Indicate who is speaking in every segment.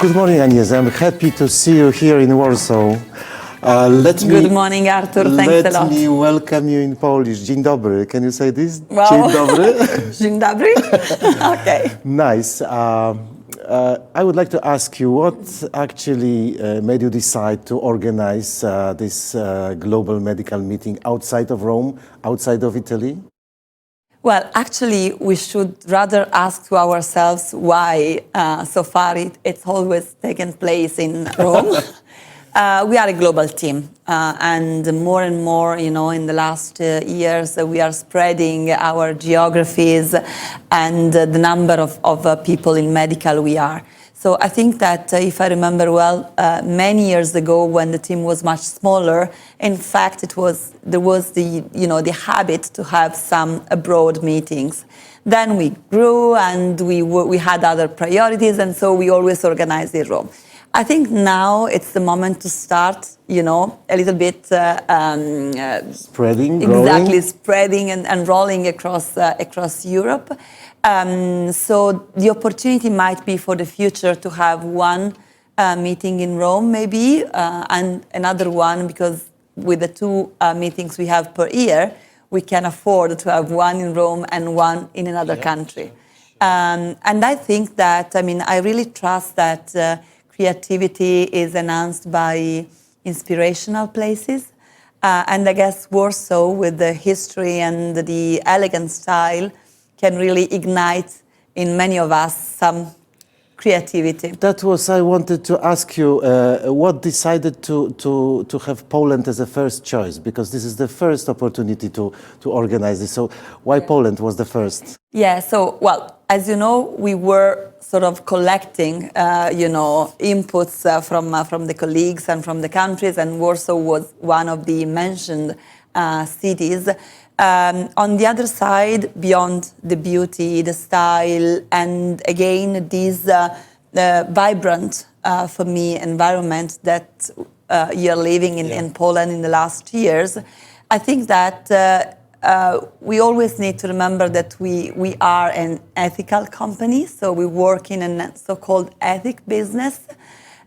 Speaker 1: Good morning, Agnese. I'm happy to see you here in Warsaw.
Speaker 2: Good morning, Artur. Thanks a lot.
Speaker 1: Let me welcome you in Polish. Dzień dobry. Can you say this?
Speaker 2: Wow.
Speaker 1: Dzień dobry.
Speaker 2: Dzień dobry. Okay.
Speaker 1: Nice. I would like to ask you what actually made you decide to organize this global medical meeting outside of Rome, outside of Italy?
Speaker 2: Well, actually, we should rather ask to ourselves why so far it's always taken place in Rome. We are a global team, and more and more, in the last years, we are spreading our geographies and the number of people in medical we are. So I think that if I remember well, many years ago when the team was much smaller, in fact, there was the habit to have some abroad meetings. Then we grew and we had other priorities, and so we always organized in Rome. I think now it's the moment to start, a little bit
Speaker 1: Spreading,
Speaker 2: exactly,
Speaker 1: growing.
Speaker 2: spreading and rolling across Europe. So the opportunity might be for the future to have one meeting in Rome, maybe, and another one, because with the two meetings we have per year, we can afford to have one in Rome and one in another country. And I think that, I really trust that creativity is enhanced by inspirational places. And I guess Warsaw, with the history and the elegant style, can really ignite in many of us some creativity.
Speaker 1: That was, I wanted to ask you, what decided to have Poland as a first choice? Because this is the first opportunity to organize this. So why Poland was the first?
Speaker 2: Yeah, so, well, as you know, we were sort of collecting, inputs from the colleagues and from the countries, and Warsaw was one of the mentioned cities. On the other side, beyond the beauty, the style, and again, this vibrant, for me, environment that you're living in Poland in the last years, I think that we always need to remember that we are an ethical company, so we work in a so-called ethic business.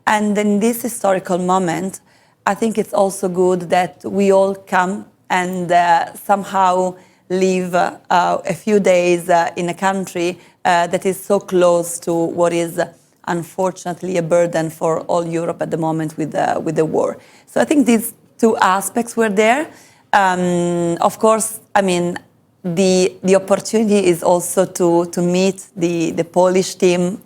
Speaker 2: And in this historical moment, I think it's also good that we all come and somehow live a few days in a country that is so close to what is unfortunately a burden for all Europe at the moment with the war. So I think these two aspects were there. Of course, the opportunity is also to meet the Polish team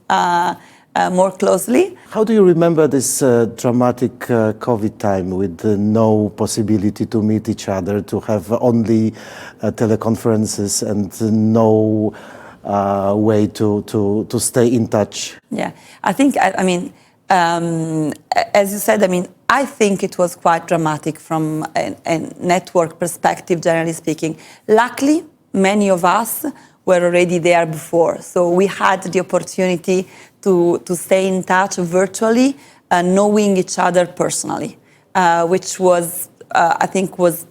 Speaker 2: more closely.
Speaker 1: How do you remember this dramatic COVID time with no possibility to meet each other, to have only teleconferences and no way to stay in touch?
Speaker 2: Yeah, I think, as you said, I think it was quite dramatic from a network perspective, generally speaking. Luckily, many of us were already there before, so we had the opportunity to stay in touch virtually, knowing each other personally, which was, I think, was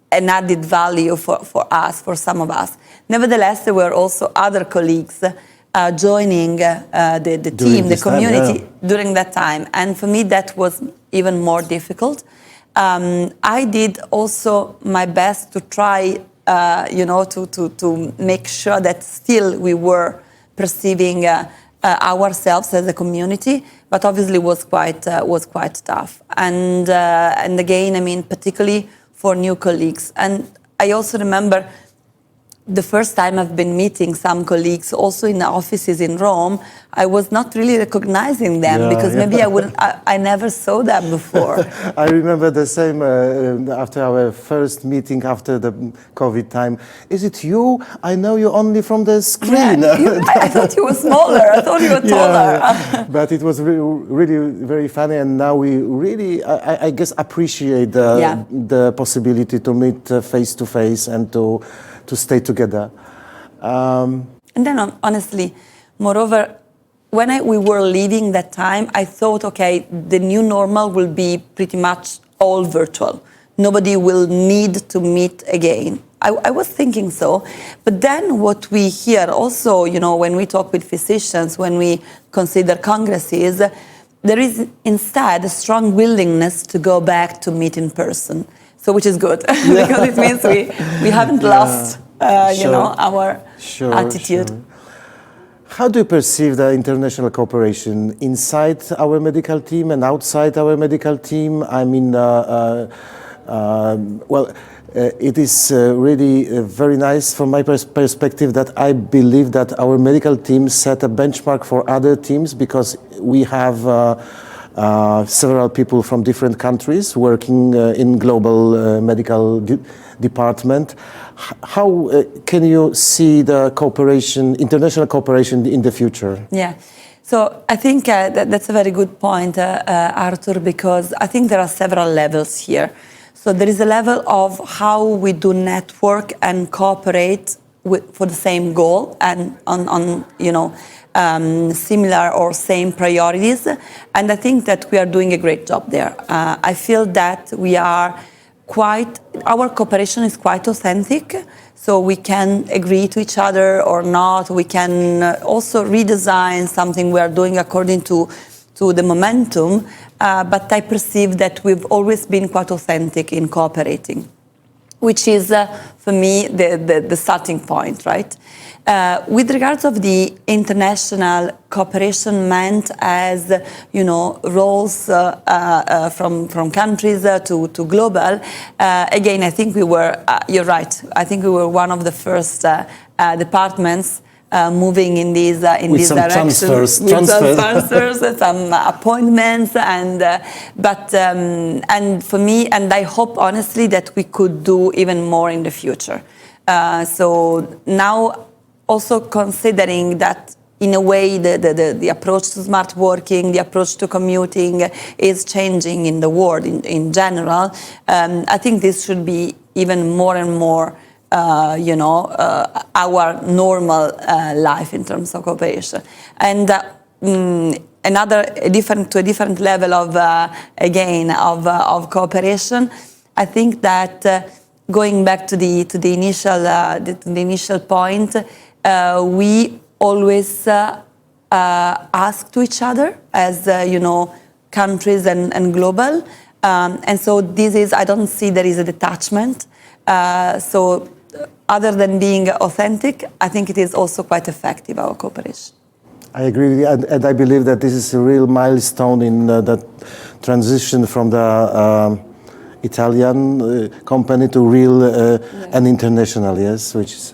Speaker 2: an added value for us, for some of us. Nevertheless, there were also other colleagues joining the team, the community during that time. And for me, that was even more difficult. I did also my best to try, to make sure that still we were perceiving ourselves as a community, but obviously was quite tough. And again, particularly for new colleagues. And I also remember the first time I've been meeting some colleagues also in the offices in Rome, I was not really recognizing them because maybe I never saw them before.
Speaker 1: I remember the same after our first meeting after the COVID time. Is it you? I know you only from the screen.
Speaker 2: Yeah, I thought you were smaller. I thought you were taller.
Speaker 1: But it was really very funny, and now we really, I guess, appreciate the possibility to meet face to face and to stay together.
Speaker 2: And then honestly, moreover, when we were leaving that time, I thought, okay, the new normal will be pretty much all virtual. nobody will need to meet again. I was thinking so, but then what we hear also, when we talk with physicians, when we consider congresses, there is instead a strong willingness to go back to meet in person. So, which is good, because it means we haven't lost, our attitude.
Speaker 1: Sure. How do you perceive the international cooperation inside our medical team and outside our medical team? I mean, it is really very nice from my perspective that I believe that our medical team set a benchmark for other teams, because we have several people from different countries working in global medical department. How can you see the cooperation, international cooperation in the future?
Speaker 2: Yeah. So I think that's a very good point, Artur, because I think there are several levels here. So there is a level of how we do network and cooperate for the same goal and on similar or same priorities. And I think that we are doing a great job there. I feel that our cooperation is quite authentic. So we can agree to each other or not. We can also redesign something we are doing according to the momentum. But I perceive that we've always been quite authentic in cooperating, which is, for me, the starting point, right? With regards of the international cooperation meant as, roles from countries to global, again, I think we were, you're right, I think we were one of the first departments moving in these directions,
Speaker 1: transfers,
Speaker 2: some appointments, and for me, and I hope honestly that we could do even more in the future. So now, also considering that in a way the approach to smart working, the approach to commuting is changing in the world in general, I think this should be even more and more our normal life in terms of cooperation. And to a different level of cooperation, I think that going back to the initial point, we always ask to each other as countries and global, and so I don't see there is a detachment. So other than being authentic, I think it is also quite effective, our cooperation.
Speaker 1: I agree with you, and I believe that this is a real milestone in the transition from the Italian company to real and international, yes, which is...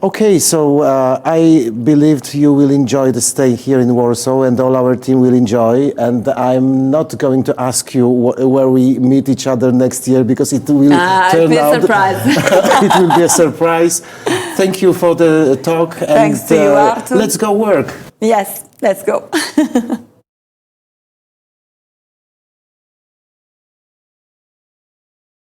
Speaker 1: Okay, so I believed you will enjoy the stay here in Warsaw, and all our team will enjoy. And I'm not going to ask you where we meet each other next year, because it will turn out...
Speaker 2: a surprise.
Speaker 1: It will be a surprise. Thank you for the talk.
Speaker 2: Thanks to you, Artur.
Speaker 1: Let's go work.
Speaker 2: Yes, let's go.